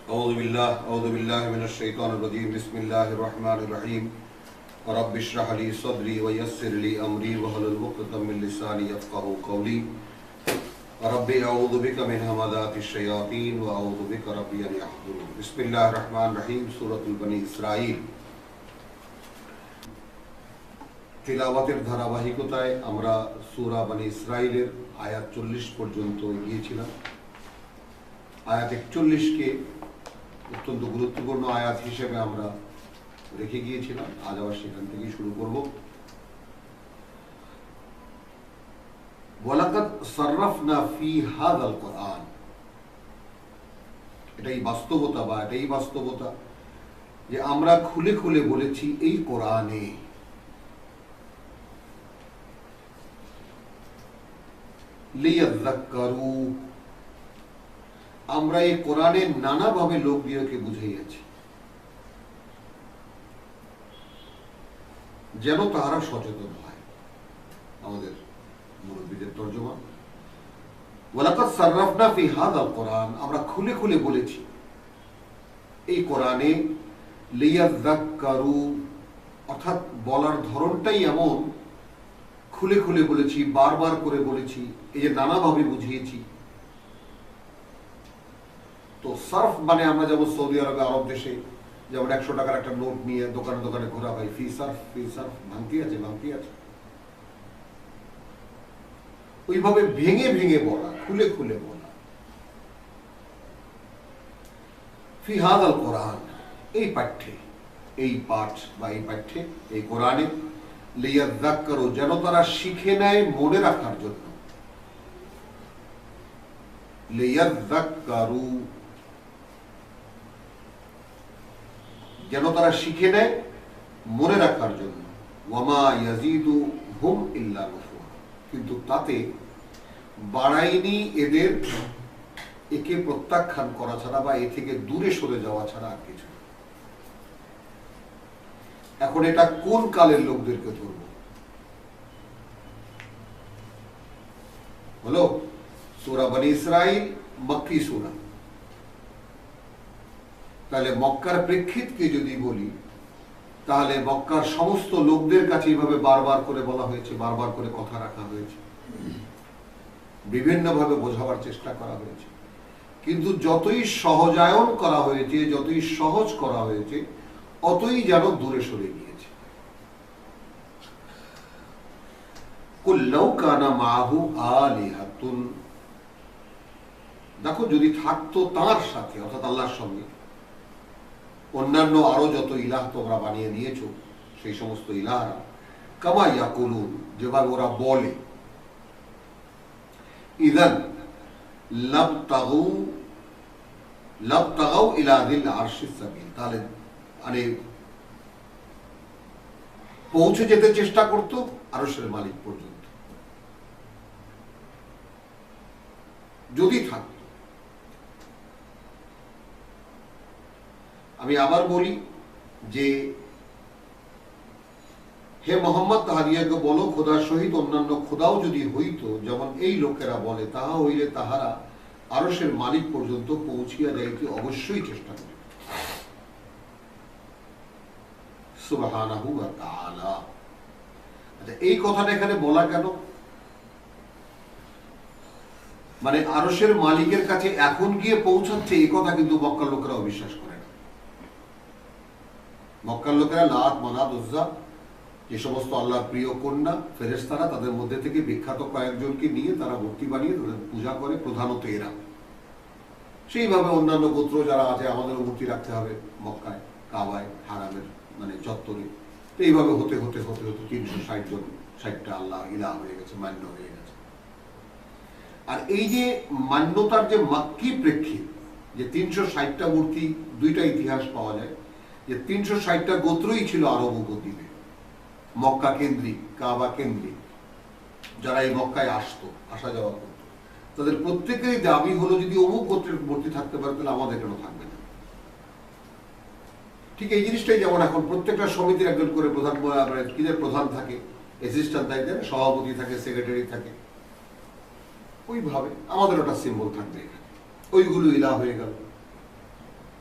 أعوذ بالله من الشيطان الرجيم بسم الله الرحمن الرحيم رب اشرح لي صدري ويسر لي أمري واحلل عقدة من لساني يفقهوا قولي رب أعوذ بك من همزات الشياطين وأعوذ بك ربي أن يحضرون بسم الله الرحمن الرحيم سورة بني إسرائيل তিলাওয়াতের ধারাবাহিকতায় আমরা সূরা বনী ইসরাইলের আয়াত 40 পর্যন্ত গিয়েছিলাম। আয়াত 41কে অত্যন্ত গুরুত্বপূর্ণ আয়াত হিসেবে আমরা রেখে গিয়েছিলাম। আজ আবার সেখান থেকেই শুরু করব। ওয়ালাকাদ সাররাফনা ফি হাযাল কুরআন, এটাই বাস্তবতা যে আমরা খুলে খুলে বলেছি এই কোরআনে। লিয়াযাক্কারু, আমরা এই কোরআনে নানাভাবে লোকদেরকে বুঝাইয়াছি যেন তাহারা সচেতন হয়। আমাদের মুরব্বীদের তর্জমা, ওয়ালাকাদ সাররাফনা ফি হাযাল কুরআন, আমরা খুলে খুলে বলেছি এই কোরআনে। লিয়াযাক্কারু, অর্থাৎ বলার ধরনটাই এমন, খুলে খুলে বলেছি, বারবার করে বলেছি, এই যে নানাভাবে বুঝিয়েছি। তো সার্ফ মানে আমরা যেমন সৌদি আরবে, আরব দেশে যেমন 100 টাকার একটা নোট নিয়ে দোকানে দোকানে ঘোরা হয়, ফি সার্ফ, ভাঙতি আছে, ওইভাবে ভেঙে ভেঙে বলা, খুলে খুলে বলা। ফি হাযাল কোরআন, এই পাঠ্যে, এই পাঠ বা এই পাঠ্যে, এই কোরআনে। লিয়াযাক্কারু, যেন তারা শিখে নেয় মনে রাখার জন্য। লিয়াযাক্কারু, যেন তারা শিখে নেয় মনে রাখার জন্য। ওয়ামা ইয়াজিদুহুম ইল্লা নুফুরা, কিন্তু তাতে বাড়ায়নি এদের একে প্রত্যাখ্যান করা ছাড়া বা এ থেকে দূরে সরে যাওয়া ছাড়া আর কিছু। এখন এটা কোন কালের লোকদেরকে ধরব? হলো সূরা বনী ইসরাইল মক্কি সূরা। তাহলে মক্কার প্রেক্ষিতকে যদি বলি, তাহলে মক্কার সমস্ত লোকদের কাছে এইভাবে বারবার করে বলা হয়েছে, বারবার করে কথা রাখা হয়েছে, বিভিন্নভাবে বোঝাবার চেষ্টা করা হয়েছে। কিন্তু যতই সহজায়ন করা হয়েছে, যতই সহজ করা হয়েছে, অতই যেন দূরে সরে গিয়েছে। কুল লাউ কানা মাহু আলিহাতুন, দেখো যদি থাকতো তার সাথে, অর্থাৎ আল্লাহর সঙ্গে, অন্যান্য আরো যত ইলাহ তোমরা বানিয়ে নিয়েছো, সেই সমস্ত ইলাহরা, কামা ইয়াকুলুন, যেভাবে ওরা বলে, ইযান লাবতাগাউ ইলা যিল আরশিস সাবিল, তাহলে মানে পৌঁছে যেতে চেষ্টা করত আরশের মালিক পর্যন্ত, যদি থাকত। আমি আবার বলি যে হে মোহাম্মদ, তাহাদিয়াকে বলো, খোদার সহিত অন্যান্য খোদাও যদি হইত, যেমন এই লোকেরা বলে, তাহা হইলে তাহারা আরশের মালিক পর্যন্ত পৌঁছিয়া যাইতে অবশ্যই চেষ্টা করে। সুবহানাহু ওয়া তাআলা। আচ্ছা, এই কথাটা এখানে বলা কেন? মানে আরশের মালিকের কাছে এখন গিয়ে পৌঁছাচ্ছে, এই কথা কিন্তু মক্কার লোকেরা অবিশ্বাস করে না। মক্কার লোকেরা লাত, মানাত, উজ্জা, যে সমস্ত আল্লাহর প্রিয় কন্যা ফেরেশতারা, তাদের মধ্যে থেকে বিখ্যাত কয়েকজনকে নিয়ে তারা মূর্তি বানিয়ে পূজা করে, প্রধানত এরা। সেইভাবে অন্যান্য গোত্র যারা আছে, আমাদেরও মূর্তি রাখতে হবে মক্কায়, কাবায়, হারামের মানে চত্বরে। এইভাবে হতে হতে 360টা আল্লাহ ইলাহ হয়ে গেছে, মান্য হয়ে গেছে। আর এই যে মান্যতার যে মাক্কি প্রেক্ষিত, যে 360টা মূর্তি, দুইটা ইতিহাস পাওয়া যায় যে 360টা গোত্রই ছিল আরব উপদ্বীপে, মক্কা কেন্দ্রিক, কাবা কেন্দ্রিক, যারা এই মক্কায় আসা যাওয়া করত। তাদের প্রত্যেকেরই দাবি হলো, যদি অমুক গোত্রের মূর্তি থাকতে পারে, তাহলে আমাদের কেন থাকবে না? ঠিক এই জিনিসটাই যেমন এখন প্রত্যেকটা সমিতির একজন করে প্রধান থাকে, অ্যাসিস্ট্যান্ট থাকে, সভাপতি থাকে, সেক্রেটারি থাকে, ওইভাবে আমাদের ওটা সিম্বল থাকবে, ওইগুলো ইলাহ হয়ে গেল।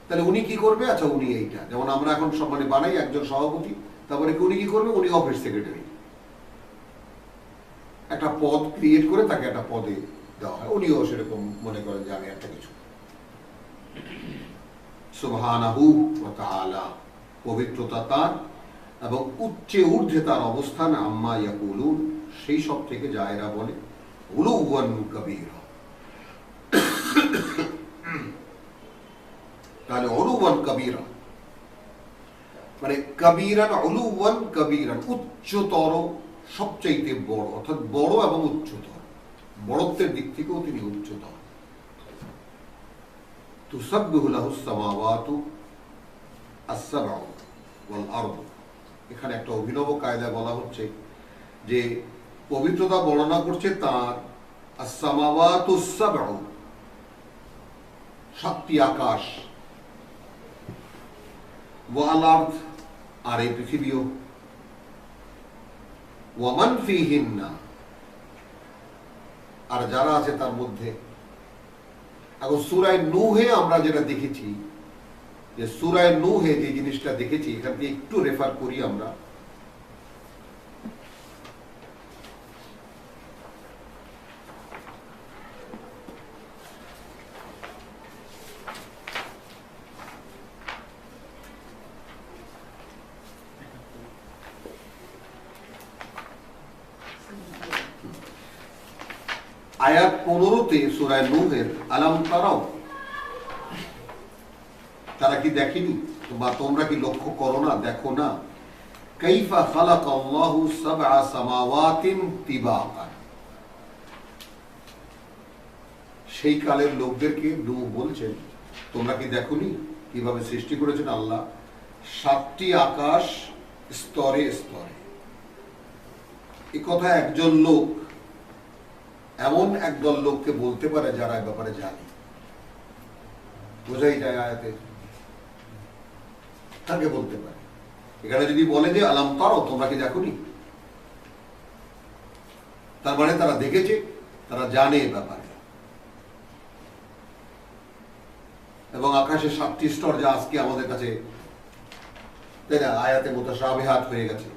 তাহলে উনি কি করবে? আচ্ছা উনি এইটা, যেমন আমরা এখন সব মানে বানাই একজন সভাপতি, তারপরে উনি কি করবে? উনি অফিস সেক্রেটারি, একটা পদ ক্রিয়েট করে তাকে একটা পদে দেওয়া হয়, উনিও সেরকম মনে করেন যে আমি একটা কিছু। সুবহানাহু ওয়া তাআলা, পবিত্রতা তার এবং উচ্চে ঊর্ধ্বে তার অবস্থান, আম্মা ইয়াকুলুন, সেই সব থেকে যা এরা বলে, উলুওয়ান কবীরা। তাহলে উলুওয়ান কবীরা মানে কবীরান, উলুওয়ান কবীরান, উচ্চতর, সবচাইতে বড়, অর্থাৎ বড় এবং উচ্চতর, বড়ত্বের দিক থেকেও তিনি উচ্চতর। তুসাব্বিহু লাহুস সামাওয়াতু আস-সাবউ ওয়াল আরদ। এখানে একটা অভিনব কায়দায় বলা হচ্ছে যে পবিত্রতা বর্ণনা করছে তার আস-সামাওয়াতু আস-সাবউ, সাতটি আকাশ, ওয়াল আরদ, আর এই পৃথিবীও, ওয়া মান ফীহিন্না, আর যারা আছে তার মধ্যে। এখন সূরা নূহে আমরা যেটা দেখেছি, যে সূরা নূহে যে জিনিসটা দেখেছি, এখান থেকে একটু রেফার করি আমরা। আয়াত 15-তে সূরা নূহের, আলাম তারাও, তারা কি দেখেনি বা তোমরা কি লক্ষ্য করো না, দেখো না, কাইফা খালাকাল্লাহু সাবআ সামাওয়াতিন তিবাকান। সেই কালের লোকদেরকে নূহ বলছেন, তোমরা কি দেখোনি কিভাবে সৃষ্টি করেছেন আল্লাহ 7টি আকাশ স্তরে স্তরে। এই কথা একজন লোক, এমন একদল লোককে বলতে পারে যারা এ ব্যাপারে জানে, বোঝাই যায় আয়াতে, তাকে বলতে পারে। এখানে যদি বলে যে আলাম তারাও, তোমরা কি দেখোনি, তার মানে তারা দেখেছে, তারা জানে এ ব্যাপারে। এবং আকাশে 7টি স্তর, যা আজকে আমাদের কাছে আয়াতে মুতাশাবিহাত হয়ে গেছে,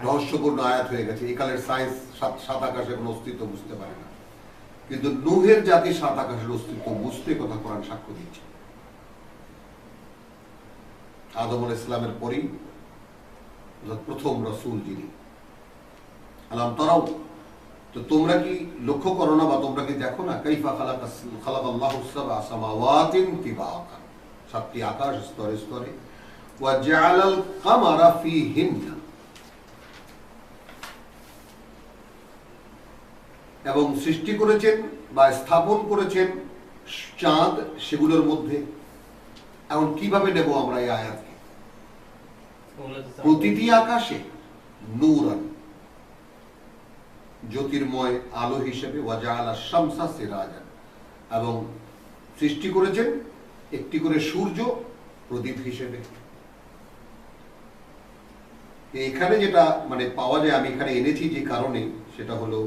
রহস্যপূর্ণ আয়াত হয়ে গেছে। এই কালের সায়েন্স 7 আকাশের কোনো অস্তিত্ব বুঝতে পারে না, কিন্তু নূহের জাতি 7 আকাশের অস্তিত্ব বুঝতে কথা কোরআন সাক্ষ্য দিচ্ছে। আদম আলাইহিস সালামের পরেই প্রথম রাসূল যিনি। আলাম তারাও, তো তোমরা কি লক্ষ্য করো না বা তোমরা কি দেখো না, কাইফা খালাকাল্লাহু সাবআ সামাওয়াতিন তিবাকান, 7টি আকাশ স্তরে স্তরে, ওয়া জাআলাল কামারা ফীহিন্না, এবং সৃষ্টি করেছেন বা স্থাপন করেছেন চাঁদ সেগুলোর মধ্যে। এখন কিভাবে নেব আমরা এই আয়াতকে? প্রতিটি আকাশে নূরান, জ্যোতির্ময় আলো হিসেবে, ওয়া জাআলা শামসা সিরাজান, এবং সৃষ্টি করেছেন একটি করে সূর্য প্রদীপ হিসেবে। এখানে যেটা মানে পাওয়া যায়, আমি এখানে এনেছি যে কারণে, সেটা হলো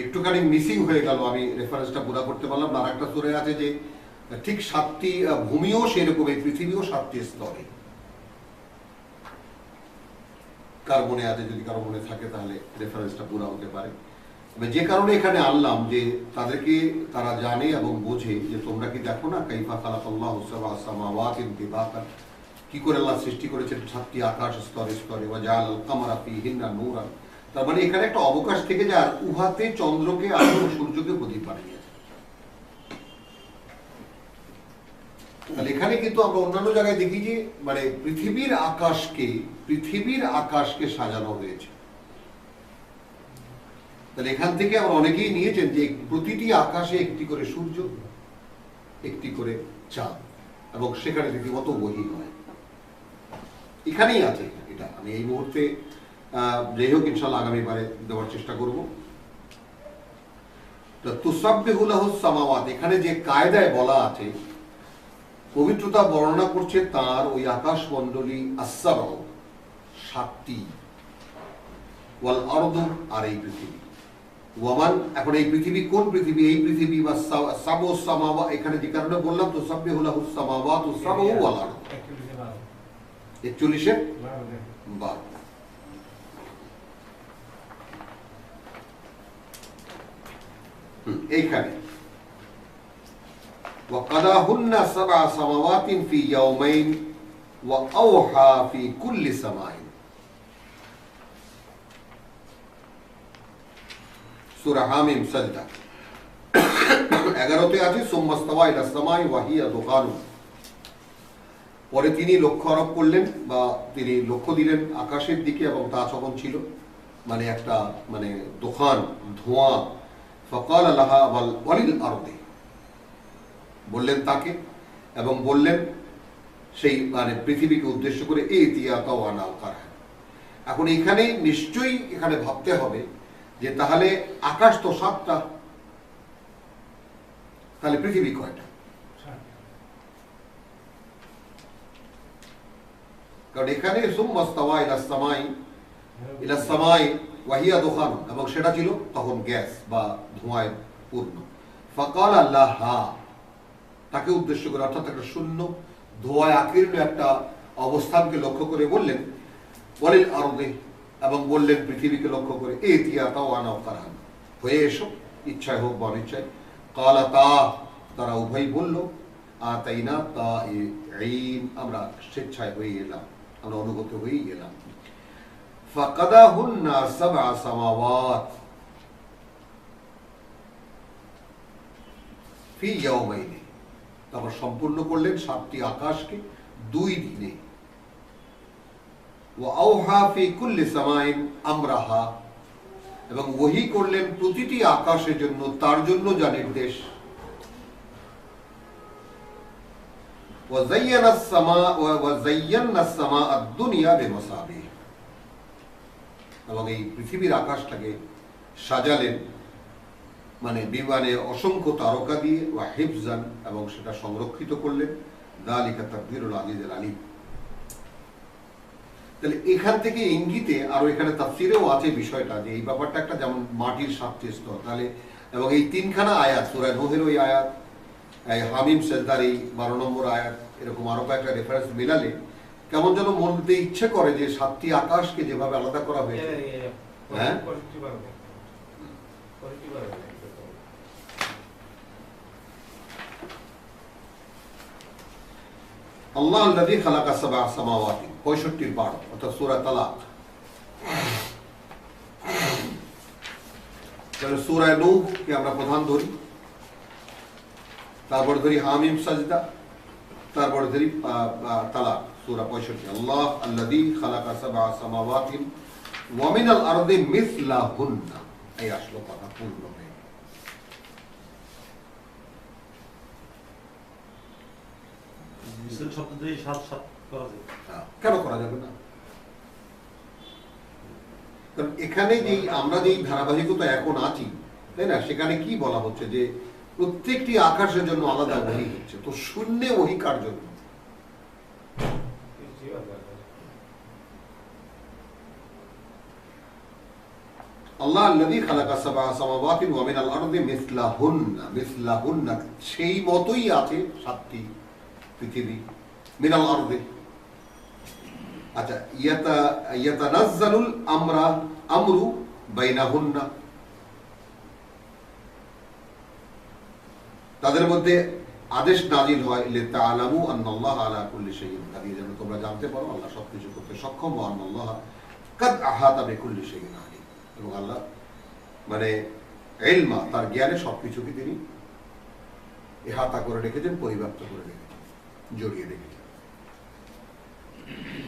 একটুখানি মিসিং হয়ে গেল, আমি রেফারেন্সটা পুরো করতে পারলাম না। আরেকটা সূরা আছে যে ঠিক 7টি ভূমিও সেরকম, এই পৃথিবীও 7টি স্তরে। কার মনে আছে? যদি কারো মনে থাকে তাহলে রেফারেন্সটা পুরো হতে পারে। যে কারণে এখানে আনলাম যে তাদেরকে, তারা জানে এবং বোঝে যে তোমরা কি দেখো না, কাইফা খালাকাল্লাহু সাবআ সামাওয়াতিন তিবাকান, কি করে আল্লাহ সৃষ্টি করেছেন 7টি আকাশ স্তরে স্তরে, ওয়া জাআলাল কামারা ফীহিন্না নূরান। তার মানে এখানে একটা অবকাশ থেকে যায়, উহাতে চন্দ্রকে, আলো, সূর্যকে প্রদীপ বানিয়েছে। তাহলে এখানে কিন্তু আমরা অন্যান্য জায়গায় দেখি যে মানে পৃথিবীর আকাশকে সাজানো হয়েছে। তাহলে এখান থেকে আমরা অনেকেই নিয়েছেন যে প্রতিটি আকাশে একটি করে সূর্য, একটি করে চাঁদ, এবং সেখানে রীতিমতো বহি হয়। এখানেই আছে এটা। আমি এই মুহূর্তে যাই হোক ইনশাল্লাহ আগামীবারে দেওয়ার চেষ্টা করব। তো তুসাব্বিহু লাহুস সামাওয়াত, এখানে যে কায়দায় বলা আছে পবিত্রতা বর্ণনা করছে তার ওই আকাশ মণ্ডলী আস-সাবউ, 7টি, ওয়াল আরদু, আর এই পৃথিবী, ওয়ামান, এখন এই পৃথিবী কোন পৃথিবী? এই পৃথিবী বা সাবউ সামাওয়া, এখানে যে কারণে বললাম তুসাব্বিহু লাহুস সামাওয়াতু সাবউ ওয়াল আরদ, 41 12। এইখানে وقضاهن 7 سماوات في يومين وأوحى في كل سماء, সূরা হামিম সাজদা 11তে আছে সুম্মাস্তাওয়া ইলা সামাই ওয়া হিয়া দুখানুন। পরে তিনি লক্ষ্য আরোপ করলেন বা তিনি লক্ষ্য দিলেন আকাশের দিকে এবং তা তখন ছিল মানে একটা মানে দুখান, ধোঁয়া। ফাকাল লাহা ওয়ালিল আরদি, বললেন তাকে এবং বললেন সেই মানে পৃথিবীকে উদ্দেশ্য করে ইতিয়া তাওয়ানা কারা। এখন এখানে নিশ্চয়ই এখানে ভাবতে হবে যে তাহলে আকাশ তো 7টা, তাহলে পৃথিবী কয়টা? কারণ এখানে সুম্মাস্তাওয়া ইলা সামাই ওয়া হিয়া দুখান, এবং সেটা ছিল তখন গ্যাস বা ধোঁয়ায় পূর্ণ। ফাকাল লাহা, তাকে উদ্দেশ্য করে, অর্থাৎ একটা শূন্য ধোঁয়ায় আকীর্ণ একটা অবস্থানকে লক্ষ্য করে বললেন ওয়ালিল আরদি, এবং বললেন পৃথিবীকে লক্ষ্য করে ইতিয়া তাওয়ানা কারহান, হয়ে এসো, ইচ্ছায় হোক বা অনিচ্ছায়। কালাতা, তারা উভয় বলল আতাইনা তাইঈন, আমরা স্বেচ্ছায় হয়ে এলাম, আমরা অনুগত হয়ে গেলাম। ফাকাদাহুন্না 7 সামাওয়াত ফি ইয়াওমাইনি, তারপর সম্পূর্ণ করলেন 7টি আকাশকে 2 দিনে। ওয়া আওহা ফি কুল্লি সামাইন আমরাহা, এবং ওহী করলেন প্রতিটি আকাশের জন্য তার জন্য যা নির্দেশ। ওয়া যায়্যানাস সামা আদ-দুনিয়া বিমাসাবিহ, এবং এই পৃথিবীর আকাশটাকে সাজালেন মানে বিমানে অসংখ্য তারকা দিয়ে, ওয়া হিফজান, এবং সেটা সংরক্ষিত করলেন। যালিকা তাকদীরুল আজিজুল আলীম। তাহলে এখান থেকে ইঙ্গিতে আরো এখানে তাফসীরেও আছে বিষয়টা যে এই ব্যাপারটা একটা যেমন মাটির 7টি স্তর, তাহলে এবং এই 3খানা আয়াত সূরা নূহের ওই আয়াত, এই হামিম সাজদার এই 12 নম্বর আয়াত, এরকম আরো কয়েকটা রেফারেন্স মিলালে কেমন যেন মন দিতে ইচ্ছে করে যে 7টি আকাশকে যেভাবে আলাদা করা হয়েছে। হ্যাঁ, আল্লাহ আল্লাযী খালাকা 7 সামাওয়াতি, 65 বার, অর্থাৎ সূরা তালাক। তাহলে সূরা নূহ কে আমরা প্রধান ধরি, তারপর ধরি হামিম সাজদা, তারপর ধরি তালাক সূরা 65। আল্লাহ আল্লাযী খালাকা 7 সামাওয়াতি ওয়া মিনাল আরদি মিসলাহুন্না, এই আসলো কথা পূর্ণ হয়ে। কেন করা যাবে না? কারণ এখানে যেই আমরা যেই ধারাবাহিকতা এখন আছি, তাই না, সেখানে কি বলা হচ্ছে যে প্রত্যেকটি আকাশের জন্য আলাদা ওহী হচ্ছে, তো শূন্যে ওহী কার জন্য? আল্লাহ আল্লাযী খালাকা 7 সামাওয়াতিন ওয়া মিনাল আরদি মিসলাহুন্না, সেই মতই আছে 7টি পৃথিবী মিনাল আরদি। আচ্ছা, ইয়াতানাজ্জালুল আমরু বাইনাহুন্না, তাদের মধ্যে আদেশ নাজিল হয় লিতাআলামু আন্নাল্লাহা আলা কুল্লি শাইইন কাদির, যেন তোমরা জানতে পারো আল্লাহ সবকিছু করতে সক্ষম, ওয়া আন্নাল্লাহা কাদ আহাতা বিকুল্লি শাইইন আলিম, এবং আল্লাহ মানে ইলমা, তার জ্ঞানে সবকিছুকে তিনি ইহাতা করে রেখেছেন, পরিব্যাপ্ত করে রেখেছেন, জড়িয়ে রেখেছেন।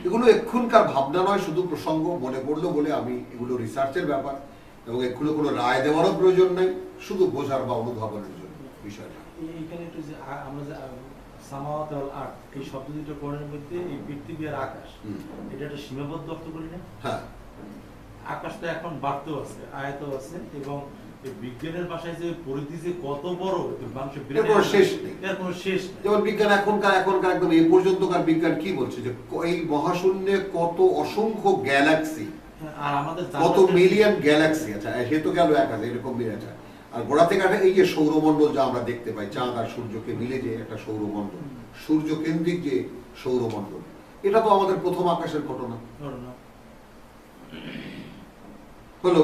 এগুলো এক্ষুনকার ভাবনা নয়, শুধু প্রসঙ্গ মনে পড়লো বলে আমি এগুলো রিসার্চের ব্যাপার, এবং এগুলো কোনো রায় দেওয়ারও প্রয়োজন নাই, শুধু বোঝার বা অনুধাবনের জন্য বিষয়টা। এইখানে একটু যে আমরা যে সামাওয়াত ওয়াল আরদ, এই শব্দ দুটো কোরআনের মধ্যে এই পৃথিবী আর আকাশ, এটা একটা সীমাবদ্ধ অর্থ করি না? হ্যাঁ, আকাশ তো এখন বাড়তেও আছে, আয়াতও আছে, এবং এই বিজ্ঞানের ভাষায় যে পরিধি যে কত বড়, মানুষের এর কোনো শেষ নেই। এর কোনো শেষ নেই। যেমন বিজ্ঞান এখনকার একদম এই পর্যন্তকার বিজ্ঞান কি বলছে যে এই মহাশূন্যে কত অসংখ্য গ্যালাক্সি, আর আমাদের কত মিলিয়ন গ্যালাক্সি। আচ্ছা, সে তো গেল এক আছে, এরকম আছে। আর গোড়া থেকে এই যে সৌরমণ্ডল যা আমরা দেখতে পাই, চাঁদ আর সূর্যকে মিলে যে একটা সৌরমণ্ডল, সূর্য কেন্দ্রিক যে সৌরমণ্ডল, এটা তো আমাদের প্রথম আকাশের ঘটনা হলো।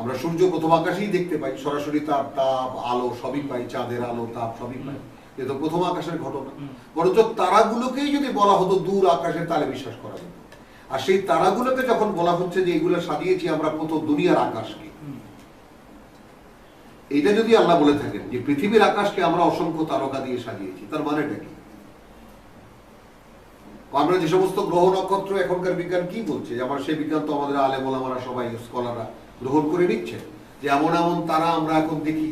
আমরা সূর্য প্রথম আকাশেই দেখতে পাই, সরাসরি তার তাপ আলো সবই পাই, চাঁদের আলো তাপ সবই পাই, এটা তো প্রথম আকাশের ঘটনা। বরঞ্চ তারাগুলোকেই যদি বলা হতো দূর আকাশের, তাহলে বিশ্বাস করা যেত। আর সেই তারাগুলোকে যখন বলা হচ্ছে যে এগুলো সাজিয়েছি আমরা প্রথম দুনিয়ার আকাশকে, এটা যদি আল্লাহ বলে থাকেন যে পৃথিবীর আকাশকে আমরা অসংখ্য তারকা দিয়ে সাজিয়েছি, তার মানেটা কি? আমরা যে সমস্ত গ্রহ নক্ষত্র, এখনকার বিজ্ঞান কি বলছে, আমার সেই বিজ্ঞান তো আমাদের আলেম ওলামারা সবাই স্কলাররা গ্রহণ করে নিচ্ছে যে এমন এমন তারা আমরা এখন দেখি,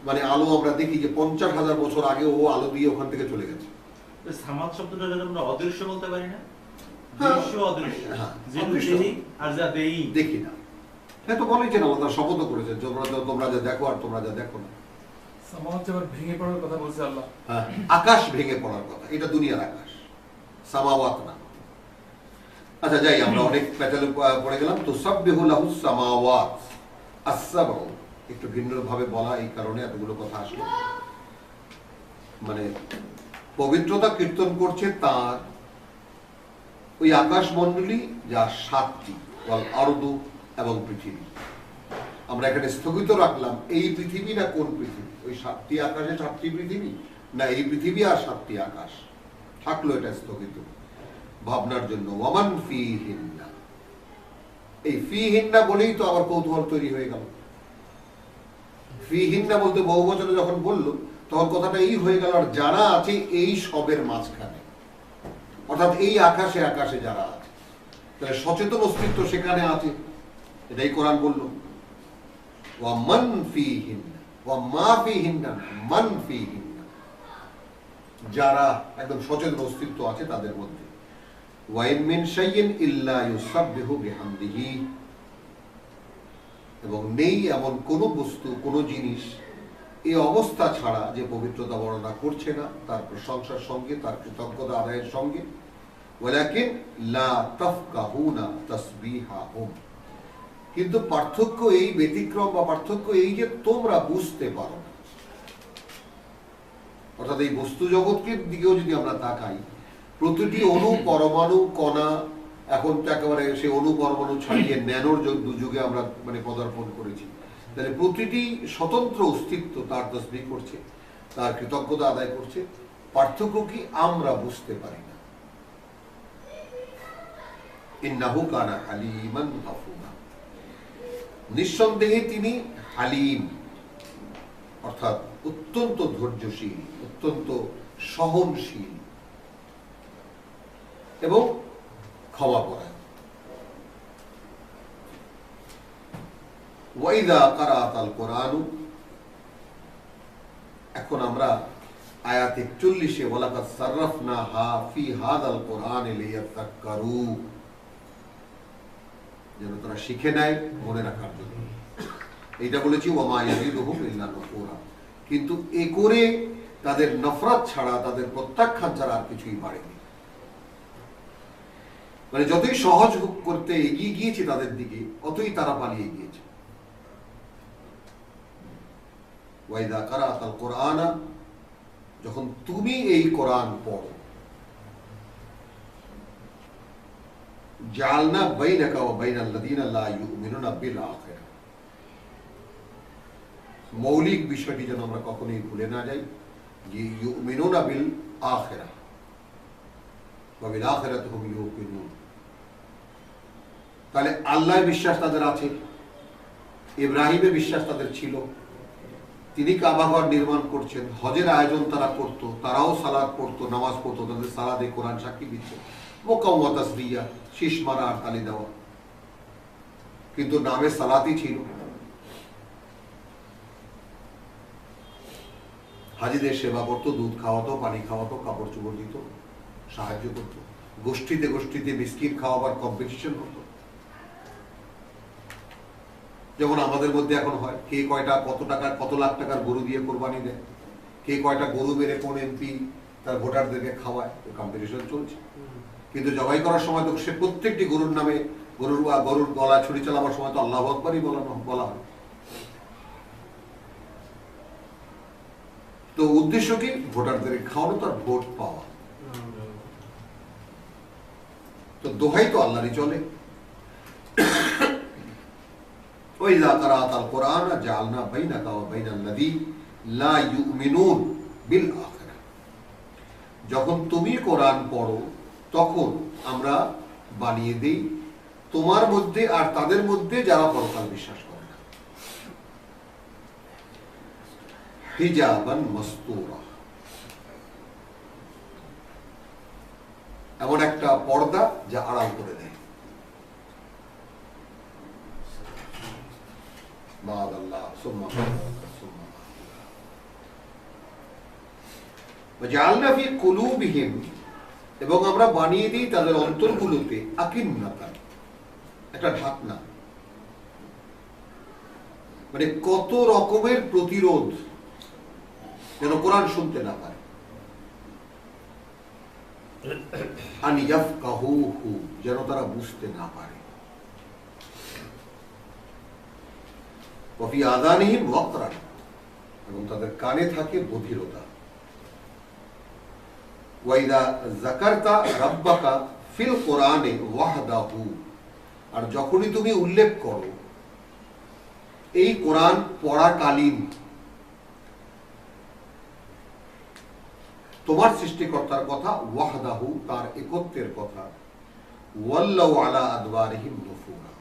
মানে আলো আমরা দেখি যে 50,000 বছর আগে ও আলো দিয়ে ওখান থেকে চলে গেছে। সামাদ শব্দটা আমরা অদৃশ্য বলতে পারি না? হ্যাঁ। দৃশ্য অদৃশ্য, হ্যাঁ, যে অদৃশ্য। দেখি আর যা দেই দেখি না। হ্যাঁ, তো বলেছেন আল্লাহ, তার শপথ করেছেন তোমরা যা দেখো আর তোমরা যা দেখো না। সামাওয়াত আবার ভেঙে পড়ার কথা বলছে আল্লাহ। হ্যাঁ, আকাশ ভেঙে পড়ার কথা, এটা দুনিয়ার আকাশ, সামাওয়াত না। আচ্ছা যাই, আমরা অনেক প্যাচালে পড়ে গেলাম। তো সাব্বিহু লাহুস সামাওয়াত আস-সাবউ, একটু ভিন্ন ভাবে বলা, এই কারণে এতগুলো কথা আসলো। মানে পবিত্রতা কীর্তন করছে তার ওই আকাশ মণ্ডলী যা 7টি, ওয়াল আরদু, এবং পৃথিবী। আমরা এখানে স্থগিত রাখলাম এই পৃথিবী না কোন পৃথিবী, ওই 7টি আকাশে 7টি পৃথিবী, না এই পৃথিবী আর 7টি আকাশ, থাকলো এটা স্থগিত ভাবনার জন্য। ওয়ামান ফীহিন্না, এই ফীহিন্না বলেই তো আবার কৌতূহল তৈরি হয়ে গেল। ফীহিন্না বলতে বহুবচনে যখন বললো, তখন কথাটা এই হয়ে গেল, আর যারা আছে এই সবের মাঝখানে, অর্থাৎ এই আকাশে আকাশে যারা আছে, তাহলে সচেতন অস্তিত্ব সেখানে আছে, এটাই কোরআন বলল। ওয়া মান ফীহিন্না, ওয়া মা ফীহিন্না, মান ফীহিন্না, যারা একদম সচেতন অস্তিত্ব আছে তাদের মধ্যে। ওয়া ইন মিন শাইইন ইল্লা ইউসাব্বিহু বিহামদিহি, এবং নেই এমন কোন বস্তু, কোন জিনিস এই অবস্থা ছাড়া যে পবিত্রতা বর্ণনা করছে না তার প্রশংসার সঙ্গে, তার কৃতজ্ঞতা আদায়ের সঙ্গে। ওয়ালাকিন লা তাফকাহুনা তাসবিহাহুম, কিন্তু পার্থক্য এই, ব্যতিক্রম বা পার্থক্য এই যে তোমরা বুঝতে পারো না। অর্থাৎ এই বস্তু জগৎকে দিকেও যদি আমরা তাকাই, প্রতিটি অণু, পরমাণু, কণা, এখন তো একেবারে সে অণু পরমাণু ছাড়িয়ে ন্যানোর যুগে আমরা মানে পদার্পণ করেছি, তাহলে প্রতিটি স্বতন্ত্র অস্তিত্ব তার তাসবিহ করছে, তার কৃতজ্ঞতা আদায় করছে। পার্থক্য কি আমরা বুঝতে পারি না। ইন্নাহু কানা হালিমান গাফুরা, নিঃসন্দেহে তিনি হালিম, অর্থাৎ অত্যন্ত ধৈর্যশীল, অত্যন্ত সহনশীল এবং ক্ষমাপরায়ণ। ওয়াইদা কারাতাল কোরআনু, এখন আমরা আয়াত 41-এ ওয়ালাকাদ সাররাফনাহা ফি হাদাল কোরআনি লিয়াতাক্কারু, যেন তারা শিখে নেয়, মনে রাখার জন্য। এইটা বলেছি ওয়ামা ইয়াজিদুহুম ইল্লা নুফুরা, কিন্তু এ করে তাদের নফরত ছাড়া, তাদের প্রত্যাখ্যান ছাড়া আর কিছুই বাড়েনি। মানে যতই সহজ করতে এগিয়ে গিয়েছে তাদের দিকে, অতই তারা পালিয়ে গিয়েছে। ওয়াইদা কারাতাল কোরআনা, যখন তুমি এই কোরআন পড়ো, জালনা বাইনাকা ওয়া বাইনাল্লাযীনা লা ইউমিনুনা বিল আখিরাহ, মৌলিক বিষয়টি যেন আমরা কখনোই ভুলে না যাই, যে ইউমিনুনা বিল আখিরাহ ওয়া বিল আখিরাতি হুম ইউকিনুন। তাহলে আল্লাহর বিশ্বাস তাদের আছে, ইব্রাহিমের বিশ্বাস তাদের ছিল, তিনি কাবা ঘর নির্মাণ করছেন, হজের আয়োজন তারা করত, তারাও সালাত পড়তো, নামাজ পড়তো, তাদের সালাদে কোরআন সাক্ষী দিচ্ছে, মুকাওয়া তাসবিয়া, শীষ মারা আর তালি দেওয়া, কিন্তু নামে সালাতই ছিল। হাজিদের সেবা করতো, দুধ খাওয়াতো, পানি খাওয়াতো, কাপড় চোপড় দিত, সাহায্য করতো, গোষ্ঠীতে গোষ্ঠীতে মিসকিন খাওয়াবার কম্পিটিশন হতো। যেমন আমাদের মধ্যে এখন হয়, কে কয়টা কত টাকার কত লাখ টাকার গরু দিয়ে কোরবানি দেয়, কে কয়টা গরু মেরে কোন এমপি তার ভোটারদেরকে খাওয়ায়, কম্পিটিশন চলছে। কিন্তু জবাই করার সময় তো সে প্রত্যেকটি গরুর নামে গরুর গলা ছুরি চালাবার সময় তো আল্লাহু আকবারই বলা হয়। তো উদ্দেশ্য কি? ভোটারদেরকে খাওয়ানো, তার ভোট পাওয়া। তো দোহাই তো আল্লাহরই চলে। ওয়াইযা কারাতাল কুরআন জাআলনা বাইনাকা ওয়া বাইনাল্লাযী লা ইউমিনুন বিল আখিরাহ। যখন তুমি কোরআন পড়ো তখন আমরা বানিয়ে দেই তোমার মধ্যে আর তাদের মধ্যে যারা পরকাল বিশ্বাস করে না, হিজাবান মাসতুরা, এমন একটা পর্দা যা আড়াল করে দেয়। মাআদাল্লাহ সুম্মা সুম্মা ওয়াজআলনা ফি কুলুবিহিম, এবং আমরা বানিয়ে দিই তাদের অন্তরগুলোতে আকিন্নাতান, একটা ঢাকনা, মানে কত রকমের প্রতিরোধ, যেন কোরআন শুনতে না পারে। আন ইয়াফকাহুহু, যেন তারা বুঝতে না পারে। ওয়া ফি আযানিহিম ওয়াকরান, এবং তাদের কানে থাকে বধিরতা। ওয়াইদা যাকারতা রাব্বাকা ফিল কোরআনে ওয়াহদাহু, আর যখনই তুমি উল্লেখ করো এই কোরআন পড়াকালীন তোমার সৃষ্টিকর্তার কথা, ওয়াহদাহু, তার একত্বের কথা, ওয়াল্লাউ আলা আদবারিহিম নুফুরা,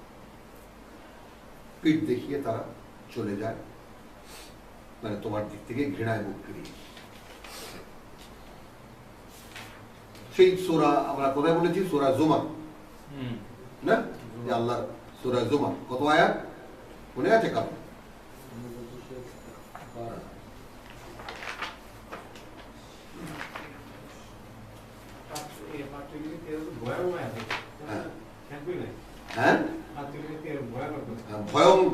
পিঠ দেখিয়ে তারা চলে যায়, মানে তোমার দিক থেকে ঘৃণায় মুখ ফিরিয়ে। সেই সূরা আমরা কোথায় বলেছি? সূরা জুমার, না? আল্লাহর সূরা জুমার কত আয়াত মনে আছে কারণ? হ্যাঁ,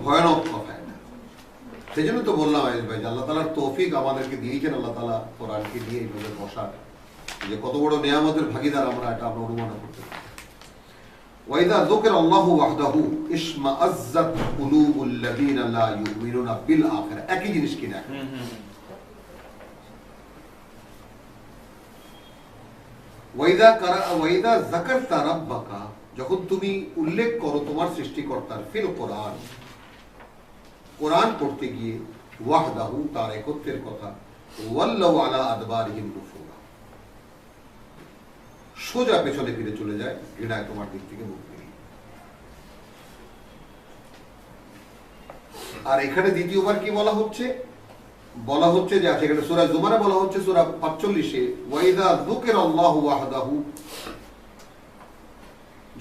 ভয়ানক কথা। সেই জন্য তো বললাম ভাই, আল্লাহ তাআলার তৌফিক আমাদেরকে দিয়েছেন, আল্লাহ তাআলা কোরআনকে দিয়ে এইভাবে বসার, যে কত বড় নিয়ামতের ভাগীদার আমরা, এটা আমরা অনুমান করতে পারি। ওয়াইদা যুকিরা আল্লাহু ওয়াহদাহু ইশমাআজ্জাত কুলুবুল লাযীনা লা ইউমিনুনা বিল আখিরাহ, একই জিনিস কিনা। ওয়াইদা যাকারতা রাব্বাকা, যখন তুমি উল্লেখ করো তোমার সৃষ্টিকর্তার, ফিল কোরআন, কোরআন পড়তে গিয়ে, ওয়াহদাহু, তার একত্বের কথা, ওয়াল্লাউ আলা আদবারিহিম নুফুরা, সোজা পেছনে ফিরে চলে যায়, ঘৃণায় তোমার দিক থেকে মুখ ফিরিয়ে। আর এখানে দ্বিতীয়বার কি বলা হচ্ছে? বলা হচ্ছে যে এখানে সূরা জুমারে বলা হচ্ছে, সূরা 45-এ, ওয়াইদা যুকিরা আল্লাহু ওয়াহদাহু,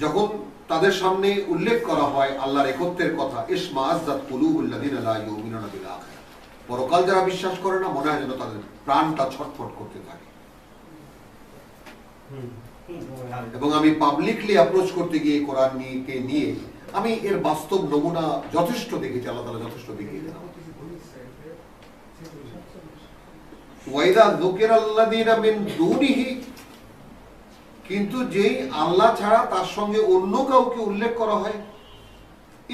যখন তাদের সামনে উল্লেখ করা হয় আল্লাহর একত্বের কথা, ইশমাআজ্জাত কুলুবুল লাযীনা লা ইউমিনুনা বিল আখিরাহ, পরকাল যারা বিশ্বাস করে না, মনে হয় যেন তাদের প্রাণটা ছটফট করতে থাকে। এবং আমি পাবলিকলি অ্যাপ্রোচ করতে গিয়ে কোরআন নিয়ে আমি এর বাস্তব নমুনা যথেষ্ট দেখেছি, আল্লাহ তাআলা যথেষ্ট দেখিয়েছেন। ওয়াইদা যুকিরাল্লাযীনা মিন দুনিহি, কিন্তু যেই আল্লাহ ছাড়া তার সঙ্গে অন্য কাউকে উল্লেখ করা হয়,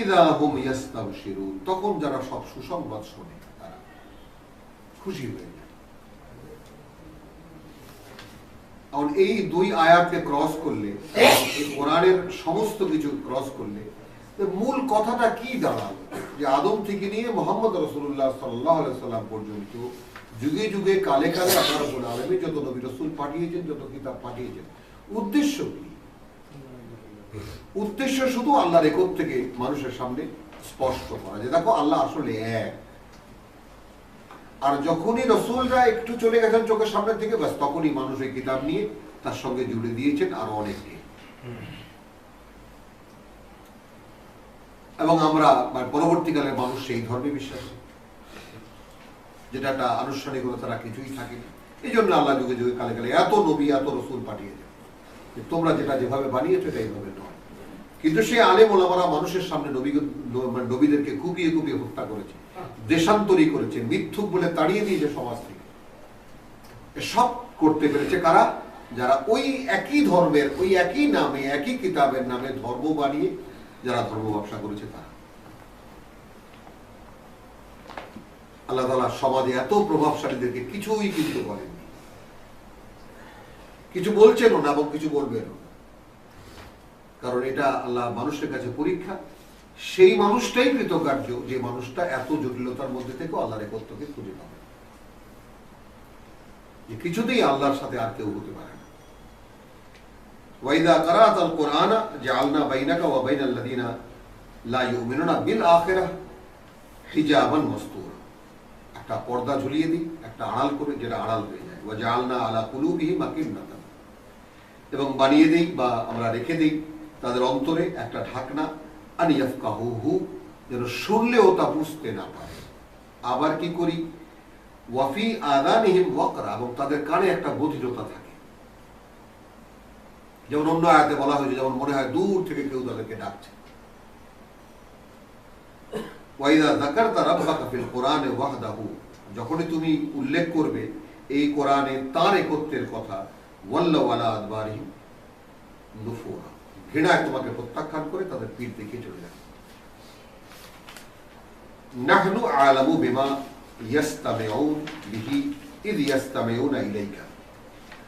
ইযা হুম ইয়াস্তাবশিরুন, তখন যারা সব সুসংবাদ শোনে তারা খুশি হয়ে যায়। আর এই দুই আয়াতকে ক্রস করলে, এই কোরআনের সমস্ত কিছু ক্রস করলে, মূল কথাটা কি দাঁড়ালো? যে আদম থেকে নিয়ে মুহাম্মদ রাসূলুল্লাহ সাল্লাল্লাহু আলাইহি সাল্লাম পর্যন্ত যুগে যুগে কালে কালে আল্লাহ রাব্বুল আলামিন যত নবী রাসূল পাঠিয়েছেন, যত কিতাব পাঠিয়েছেন, উদ্দেশ্য কি? উদ্দেশ্য শুধু আল্লাহর একত্ব থেকে মানুষের সামনে স্পষ্ট করা, যে দেখো আল্লাহ আসলে এক। আর যখনই রাসূলরা একটু চলে গেছেন চোখের সামনে থেকে, ব্যাস তখনই মানুষ এই কিতাব নিয়ে তার সঙ্গে জুড়ে দিয়েছেন আরো অনেককে। এবং আমরা পরবর্তীকালে মানুষ সেই ধর্মে বিশ্বাসী, যেটা একটা আনুষ্ঠানিকতা তারা কিছুই থাকে না। এই জন্য আল্লাহ যুগে যুগে কালে কালে এত নবী, এত রাসূল পাঠিয়েছেন, তোমরা যেটা যেভাবে বানিয়েছো এটা এইভাবে নয়। কিন্তু সেই আলেম ওলামারা মানুষের সামনে নবীদেরকে কুপিয়ে কুপিয়ে হত্যা করেছে, দেশান্তরী করেছে, মিথ্যুক বলে তাড়িয়ে দিয়েছে সমাজ থেকে। সব করতে পেরেছে কারা? যারা ওই একই ধর্মের, ওই একই নামে, একই কিতাবের নামে ধর্ম বানিয়ে যারা ধর্ম ব্যবসা করেছে তারা। আল্লাহ তাআলা সমাজে এত প্রভাবশালীদেরকে কিছুই কিন্তু করেননি, কিছু বলছেনও না এবং কিছু বলবেনও না। কারণ এটা আল্লাহ মানুষের কাছে পরীক্ষা। সেই মানুষটাই কৃতকার্য যে মানুষটা এত জটিলতার মধ্যে থেকে আল্লাহর একত্বকে খুঁজে পাবে, যে কিছুতেই আল্লাহর সাথে আর কেউ হতে পারে না। ওয়াইদা কারাতাল কুরআনা জাআলনা বাইনাকা ওয়া বাইনাল লাযিনা লা ইউমিনুনা বিল আখিরাহ হিজাবান মাসতুরা। একটা পর্দা ঝুলিয়ে দিই, একটা আড়াল করে, যেটা আড়াল হয়ে যায়। ওয়া জাআলনা আলা কুলুবিহিম আকিন্নাতান, এবং বানিয়ে দেই বা আমরা রেখে দেই তাদের অন্তরে একটা ঢাকনা, আন ইয়াফকাহুহু, যেন শুনলেও তা বুঝতে না পারে। আবার কি করি? ওয়াফি আযানিহিম ওয়াকরা, এবং তাদের কানে একটা বধিরতা থাকে। যেমন অন্য আয়াতে বলা হয়েছে, যেমন মনে হয় দূর থেকে কেউ তাদেরকে ডাকছে। ওয়াইদা যাকারতা রাব্বাকা ফিল কুরআনি ওয়াহদাহু, যখনই তুমি উল্লেখ করবে এই কোরআনে তার একত্বের কথা, ওয়াল্লাউ আলা আদবারিহিম নুফুরা, ঘৃণায় তোমাকে প্রত্যাখ্যান করে তাদের পিঠ দেখিয়ে চলে যাবে। নাহনু আ'লামু বিমা ইয়াস্তামিউন বিহি ইয ইয়াস্তামিউনা ইলাইকা।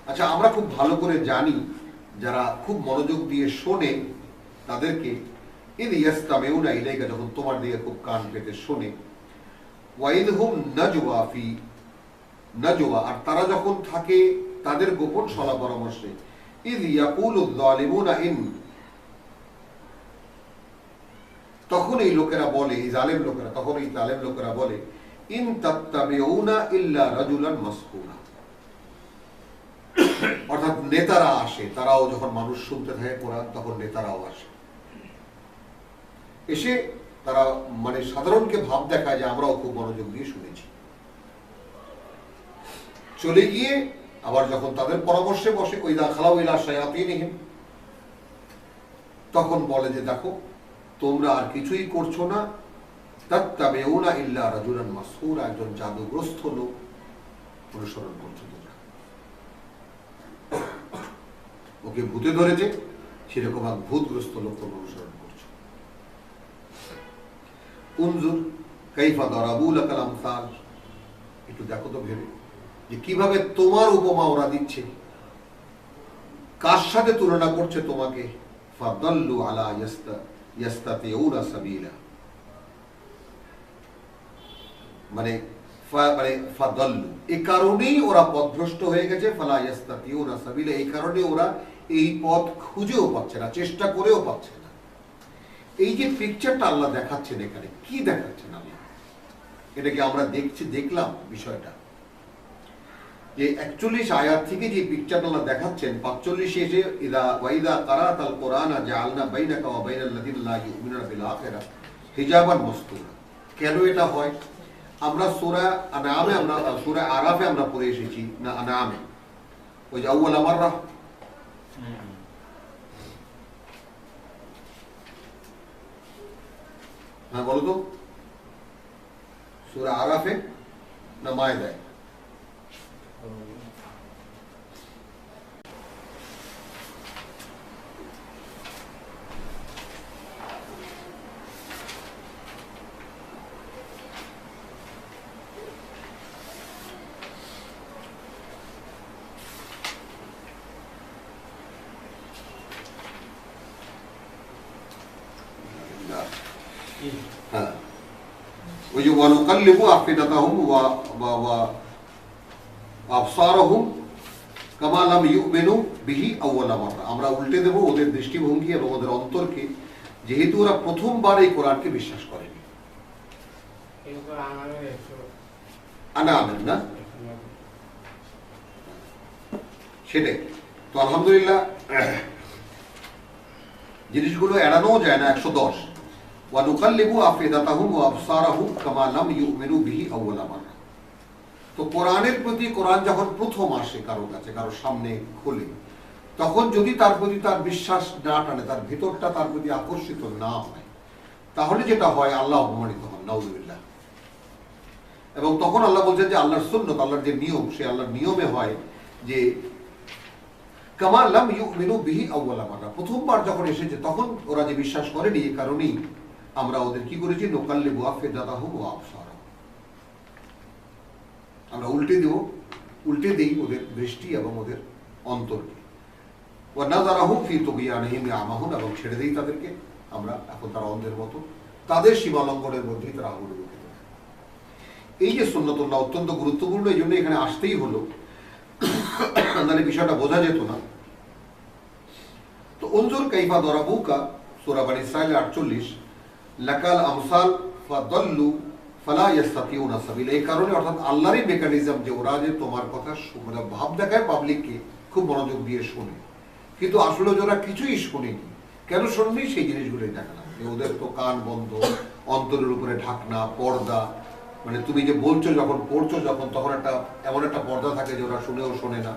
আচ্ছা, আমরা খুব ভালো করে জানি যারা খুব মনোযোগ দিয়ে শোনে তাদেরকে, ইয ইয়াস্তামিউনা ইলাইকা, যখন তোমার দিকে খুব কান পেতে শোনে। ওয়াইদহুম নাজওয়া ফি নাজওয়া, আর তারা যখন থাকে তাদের গোপন সলা পরামর্শে, ইয ইয়াকুলু যালিমুনা ইন, তখন এই লোকেরা বলে, এই জালেম লোকেরা, তখন এই জালেম লোকেরা বলে, ইন তাত্তাবিউনা ইল্লা রাজুলান মাসকুরা। অর্থাৎ নেতারা আসে, তারাও যখন মানুষ শুনতে থাকে কোরআন, তখন নেতারাও আসে, এসে তারা মানে সাধারণকে ভাব দেখায় যে আমরাও খুব মনোযোগ দিয়ে শুনেছি। চলে গিয়ে আবার যখন তাদের পরামর্শে বসে, ওইদা খালাউ ইলা শায়াতিনিহিম, তখন বলে যে দেখো তোমরা আর কিছুই করছো না, তাত্তাবিউনা ইল্লা রাজুলান মাসহুরা, একজন জাদুগ্রস্ত লোক অনুসরণ করছো তোমরা। ওকে ভূতে ধরেছে, সেরকম এক ভূতগ্রস্ত লোক তোমরা অনুসরণ করছো। উনজুর কাইফা দারাবু লাকাল আমসাল, একটু দেখো তো ভেবে যে কিভাবে তোমার উপমা ওরা দিচ্ছে, কার সাথে তুলনা করছে তোমাকে। ফাদাল্লু আলা ইয়াস্তাতিউনা সাবিলা, মানে ফাদাল্লু, এই কারণেই ওরা পথভ্রষ্ট হয়ে গেছে। ফালা ইয়াস্তাতিউনা সাবিলা, এই কারণে ওরা এই পথ খুঁজেও পাচ্ছে না, চেষ্টা করেও পাচ্ছে না। এই যে পিকচারটা আল্লাহ দেখাচ্ছেন, এখানে কি দেখাচ্ছেন আল্লাহ? এটাকে আমরা দেখলাম বিষয়টা যে 41 আয়াত থেকে যে পিকচারটা আল্লাহ দেখাচ্ছেন, 45 এসে ইদা ওয়াইদা কারাতাল কুরআনা জাআলনা বাইনাকা ওয়া বাইনাল লাযিনা লা ইউমিনুনা বিল আখিরাহ হিজাবান মাসতুরা। কেন এটা হয়? আমরা সূরা আনআমে, আমরা সূরা আরাফে আমরা পড়ে এসেছি না, আনআমে ওই যে আউয়াল মাররা, হ্যাঁ বলো তো, সূরা আরাফে না মায়দায়? হ্যাঁ, ওই যে ওয়ানুকাল্লিবু আফিদাতাহুম ওয়া আবসারহুম কামা লাম ইউমিনু বিহি আউয়ালা মাররা, আমরা উল্টে দেব ওদের দৃষ্টিভঙ্গি এবং ওদের অন্তরকে, যেহেতু ওরা প্রথমবার এই কোরআনকে বিশ্বাস করেনি। আনামেন না, সেটাই তো। আলহামদুলিল্লাহ, জিনিসগুলো এড়ানোও যায় না। 110 ওয়ানুকাল্লিবু আফিদাতাহুম ওয়া আবসারহুম কামা লাম ইউমিনু বিহি আউয়ালা মাররা। তো কোরআনের প্রতি, কোরআন যখন প্রথম আসে কারো কাছে, কারো সামনে খোলে, তখন যদি তার প্রতি তার বিশ্বাস না টানে, তার ভেতরটা তার প্রতি আকর্ষিত না হয়, তাহলে যেটা হয় আল্লাহ অপমানিত হন, নাউযুবিল্লাহ। এবং তখন আল্লাহ বলছেন যে আল্লাহর সুন্নত, আল্লাহর যে নিয়ম, সে আল্লাহর নিয়মে হয় যে কামা লাম ইউমিনু বিহি আউয়ালা মাররা, প্রথমবার যখন এসেছে তখন ওরা যে বিশ্বাস করেনি, এই কারণেই আমরা ওদের কি করেছি, নুকাল্লিবু আফিদাতাহুম ওয়া আবসারাহুম, আমরা উল্টে দেই ওদের দৃষ্টি এবং ওদের অন্তরকে, ওয়া নাযারাহুম ফি তুগয়ানিহিম ইয়ামাহুন, এবং ছেড়ে দেই তাদেরকে আমরা, এখন তারা অন্ধের মতো তাদের সীমালঙ্ঘনের মধ্যেই তারা আগুনে। এই যে সুন্নতুল্লাহ অত্যন্ত গুরুত্বপূর্ণ, এই জন্য এখানে আসতেই হলো, তাহলে বিষয়টা বোঝা যেত না। তো উনজুর কাইফা দরাবুকা, সূরা বনী ইসরাঈল 48, লাকাল আমসাল ফাদাল্লু ফালা ইস্তাতিউনা সাবিলা, এই কারণে অর্থাৎ আল্লাহরই মেকানিজম যে ওরা যে তোমার কথা মানে ভাব দেখায় পাবলিককে, খুব মনোযোগ দিয়ে শোনে, কিন্তু আসলে ওরা কিছুই শোনেনি। কেন শোনেনি সেই জিনিসগুলোই দেখালাম, যে ওদের তো কান বন্ধ, অন্তরের উপরে ঢাকনা, পর্দা, মানে তুমি যে বলছো যখন পড়ছো যখন, তখন একটা এমন একটা পর্দা থাকে যে ওরা শুনেও শোনে না,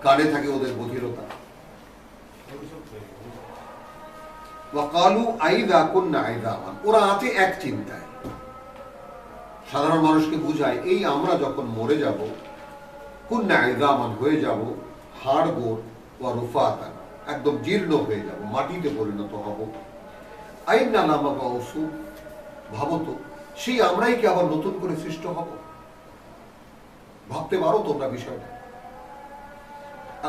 কানে থাকে ওদের বধিরতা। ওয়াকালু আইযা কুননা আইযামান, ওরা আছে এক চিন্তায়, সাধারণ মানুষকে বুঝায় এই আমরা যখন মরে যাব, কুননা আইযামান হয়ে যাব, হাড় গোড়, ওয়া রুফাতান, একদম জীর্ণ হয়ে যাব, মাটিতে পরিণত হব, আইন্না লামাবাউসু, ভাবো তো সেই আমরাই কি আবার নতুন করে সৃষ্ট হব? ভাবতে পারো তোমরা বিষয়টা?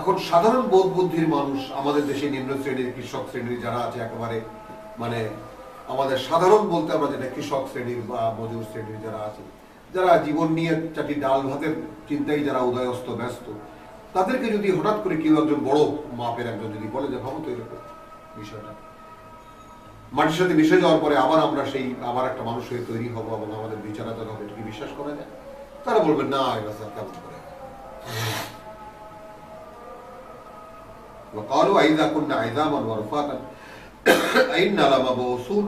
এখন সাধারণ বোধ বুদ্ধির মানুষ, আমাদের দেশে নিম্ন শ্রেণীর কৃষক শ্রেণীর যারা আছে, একেবারে মানে আমাদের সাধারণ বলতে আমরা যেটা কৃষক শ্রেণীর বা মজুর শ্রেণীর যারা আছে, যারা জীবন নিয়ে চারটি ডাল ভাতের চিন্তায় যারা উদয়স্ত ব্যস্ত, তাদেরকে যদি হঠাৎ করে কেউ একজন বড় মাপের একজন যদি বলে যে ভাবো তো এরকম বিষয়টা, মাটির সাথে মিশে যাওয়ার পরে আবার আমরা সেই আবার একটা মানুষ হয়ে তৈরি হবো এবং আমাদের বিচারাচার হবে, এটা কি বিশ্বাস করা যায়? তারা বলবেন না, এটা স্যার কেমন করে। وقالوا أئذا كنا عظاما ورفاتا أئنا لمبعوثون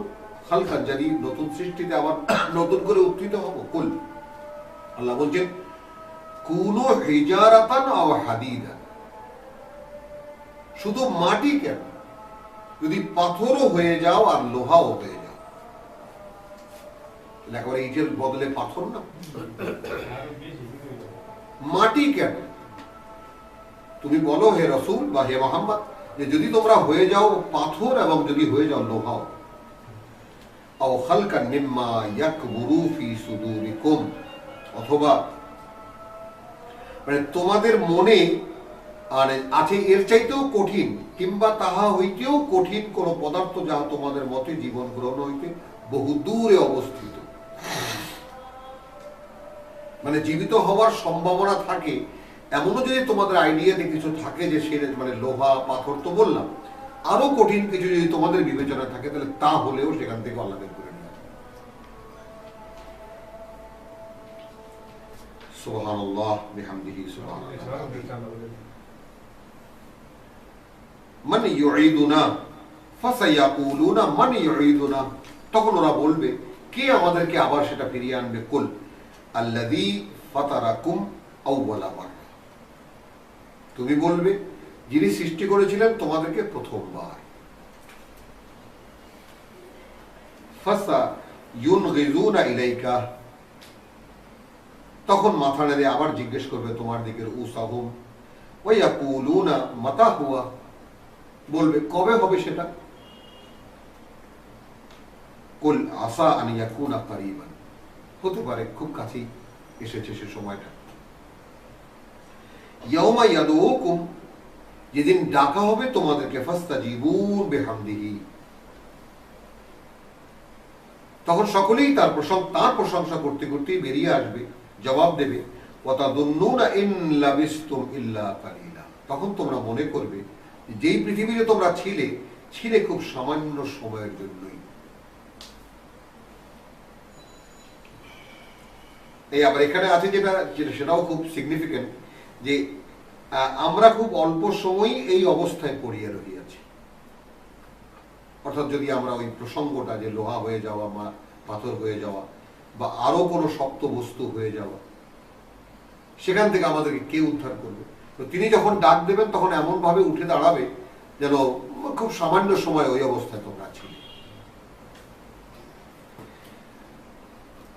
خلقا جديد, নতুন সৃষ্টিতে আবার নতুন করে উত্থিত হব। কুল, আল্লাহ বলছেন কুনু হিজারাতান আও হাদিদান, শুধু মাটি কেন, যদি পাথরও হয়ে যাও আর লোহাও হয়ে যাও, একেবারে ইটের বদলে পাথর না, মাটি কেন? তুমি বলো হে রাসূল বা হে মুহাম্মদ, যে যদি তোমরা হয়ে যাও পাথর এবং যদি হয়ে যাও লোহাও, আও খালকান মিম্মা ইয়াকবুরু ফি সুদুরিকুম, অথবা মানে তোমাদের মনে আছে এর চাইতেও কঠিন কিংবা তাহা হইতেও কঠিন কোন পদার্থ যাহা তোমাদের মতে জীবন গ্রহণ হইতে বহু দূরে অবস্থিত, মানে জীবিত হওয়ার সম্ভাবনা থাকে এমনও যদি তোমাদের আইডিয়াতে কিছু থাকে যে সে মানে লোহা পাথর তো বললাম, আরো কঠিন কিছু যদি তোমাদের বিবেচনা থাকে, তাহলে তা হলেও সেখান থেকে আল্লাহ বের করে নিয়ে আসবে। সুবহানাল্লাহ বিহামদিহি সুবহানাল্লাহ। মান ইউঈদুনা ফাসায়াকুলুনা মান ইউঈদুনা, তখন ওরা বলবে কে আমাদেরকে আবার সেটা ফিরিয়ে আনবে? কুল আল্লাযী ফাতারাকুম আউওয়ালা মাররা, তুমি বলবে যিনি সৃষ্টি করেছিলেন তোমাদেরকে প্রথমবার। ফাসা ইউনগিজুনা ইলাইকা, তখন মাথা নেড়ে আবার জিজ্ঞেস করবে তোমার দিকে, উসাহুম ওয়া ইয়াকুলুনা মাতা হুয়া, বলবে কবে হবে সেটা? কুল আসা আন ইয়াকুনা কারীবান, হতে পারে খুব কাছেই এসেছে সে সময়টা। ইয়াউমা ইয়াদউকুম, যেদিন ডাকা হবে তোমাদেরকে, ফাস্তাজিবুন বিহামদিহি, তখন সকলেই তার প্রশংসা করতে করতেই বেরিয়ে আসবে, জবাব দেবে ওয়া তাদুন্নুনা ইন লাবিসতুম ইল্লা কালিলা, তখন তোমরা মনে করবে যেই পৃথিবীতে তোমরা ছিলে খুব সামান্য সময়ের জন্যই। এই আবার এখানে আছে যেটা সেটাও খুব সিগনিফিকেন্ট, যে আমরা খুব অল্প সময় এই অবস্থায় পড়িয়ে রহিয়াছি, অর্থাৎ যদি আমরা ওই প্রসঙ্গটা যে লোহা হয়ে যাওয়া বা পাথর হয়ে যাওয়া বা আরো কোনো শক্ত বস্তু হয়ে যাওয়া, সেখান থেকে আমাদেরকে কে উদ্ধার করবে? তো তিনি যখন ডাক দেবেন তখন এমন ভাবে উঠে দাঁড়াবে যেন খুব সামান্য সময় ওই অবস্থায় তোমরা ছিলে।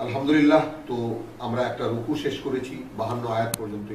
আলহামদুলিল্লাহ, তো আমরা একটা রুকু শেষ করেছি 52 আয়াত পর্যন্ত।